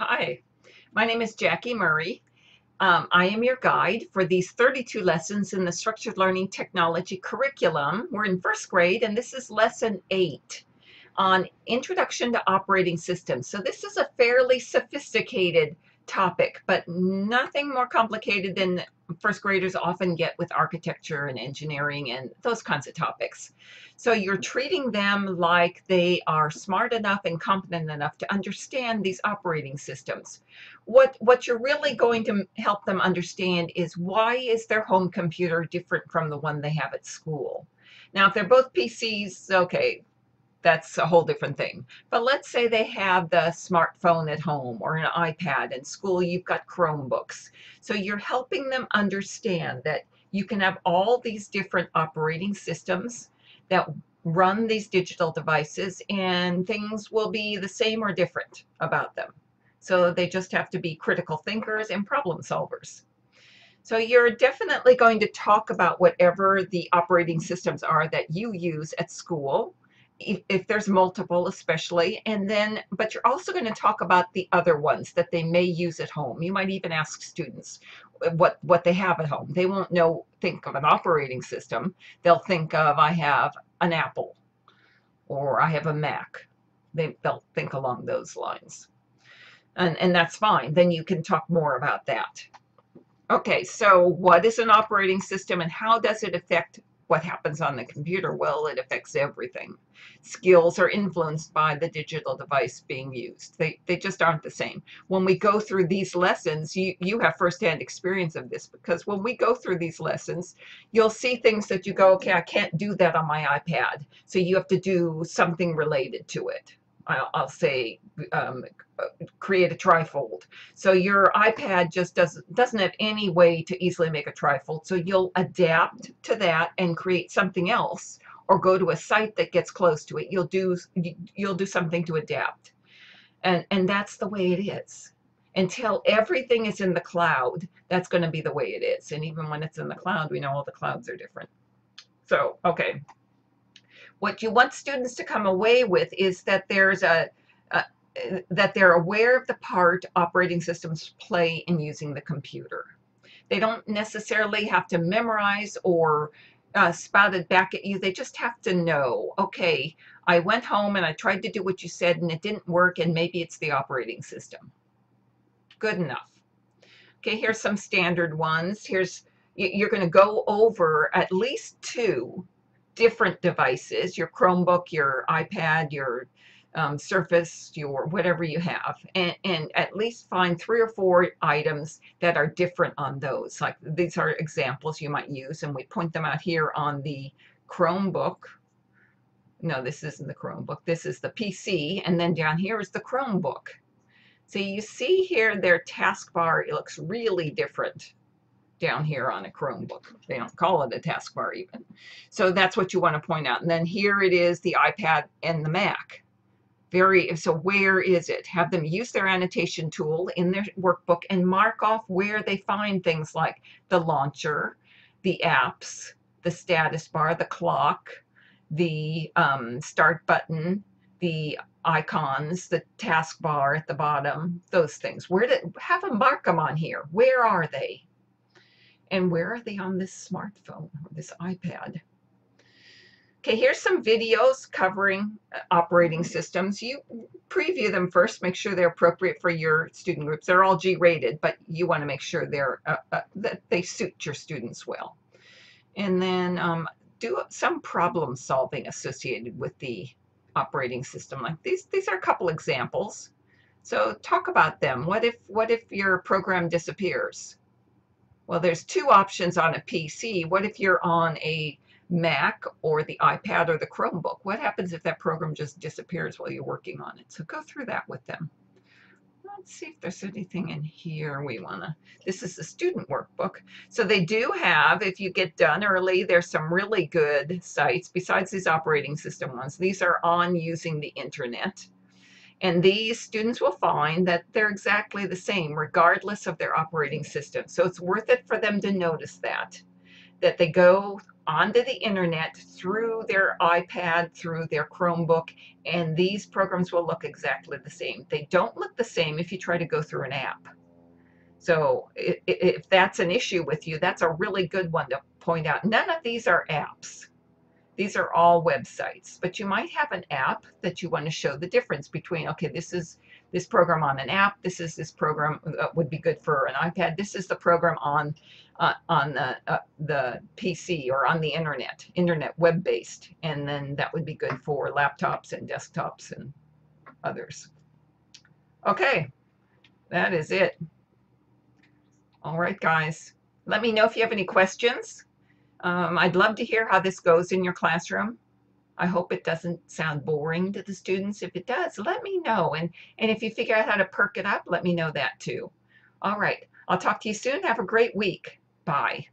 Hi, my name is Jackie Murray. I am your guide for these 32 lessons in the Structured Learning Technology curriculum. We're in first grade, and this is lesson 8 on Introduction to Operating Systems. So this is a fairly sophisticated topic, but nothing more complicated than first graders often get with architecture and engineering and those kinds of topics. So you're treating them like they are smart enough and competent enough to understand these operating systems. What you're really going to help them understand is, why is their home computer different from the one they have at school? Now, if they're both PCs, okay, that's a whole different thing. But let's say they have the smartphone at home or an iPad. In school, you've got Chromebooks. So you're helping them understand that you can have all these different operating systems that run these digital devices, and things will be the same or different about them. So they just have to be critical thinkers and problem solvers. So you're definitely going to talk about whatever the operating systems are that you use at school, if there's multiple especially, and then, but you're also going to talk about the other ones that they may use at home. You might even ask students what they have at home. They won't think of an operating system. They'll think of, I have an Apple, or I have a Mac. They'll think along those lines. And that's fine. Then you can talk more about that. Okay, so what is an operating system and how does it affect what happens on the computer? Well, it affects everything. Skills are influenced by the digital device being used. They just aren't the same. When we go through these lessons, you have firsthand experience of this, because when we go through these lessons, you'll see things that you go, okay, I can't do that on my iPad. So you have to do something related to it. I'll say create a trifold. So your iPad just doesn't have any way to easily make a trifold. So you'll adapt to that and create something else, or go to a site that gets close to it. You'll do something to adapt. And that's the way it is. Until everything is in the cloud, that's going to be the way it is. And even when it's in the cloud, we know all the clouds are different. So, okay. What you want students to come away with is that that they're aware of the part operating systems play in using the computer. They don't necessarily have to memorize or spout it back at you. They just have to know, okay, I went home and I tried to do what you said and it didn't work, and maybe it's the operating system. Good enough. Okay, here's some standard ones. You're going to go over at least 2 different devices, your Chromebook, your iPad, your Surface, your whatever you have, and at least find 3 or 4 items that are different on those. Like, these are examples you might use, and we point them out here on the Chromebook. No, this isn't the Chromebook. This is the PC, and then down here is the Chromebook. So you see here their taskbar, it looks really different down here on a Chromebook. They don't call it a taskbar even. So that's what you want to point out. And then here it is, the iPad and the Mac. So where is it? Have them use their annotation tool in their workbook and mark off where they find things like the launcher, the apps, the status bar, the clock, the start button, the icons, the taskbar at the bottom, those things. Have them mark them on here. Where are they? And where are they on this smartphone or this iPad? Okay, here's some videos covering operating systems. You preview them first, make sure they're appropriate for your student groups. They're all G-rated, but you want to make sure that they suit your students well. And then do some problem solving associated with the operating system. Like these are a couple examples. So talk about them. What if your program disappears? Well, there's 2 options on a PC. What if you're on a Mac or the iPad or the Chromebook? What happens if that program just disappears while you're working on it? So go through that with them. Let's see if there's anything in here this is the student workbook. So they do have, if you get done early, there's some really good sites besides these operating system ones. These are on using the internet. And these students will find that they're exactly the same regardless of their operating system. So it's worth it for them to notice that. that they go onto the internet through their iPad, through their Chromebook, and these programs will look exactly the same. They don't look the same if you try to go through an app. So if that's an issue with you, that's a really good one to point out. None of these are apps. These are all websites, but you might have an app that you want to show the difference between, okay, this is this program on an app, this program would be good for an iPad, this is the program on the PC or on the internet web-based, and then that would be good for laptops and desktops and others. Okay, that is it. All right, guys, let me know if you have any questions. I'd love to hear how this goes in your classroom. I hope it doesn't sound boring to the students. If it does, let me know. And if you figure out how to perk it up, let me know that too. All right. I'll talk to you soon. Have a great week. Bye.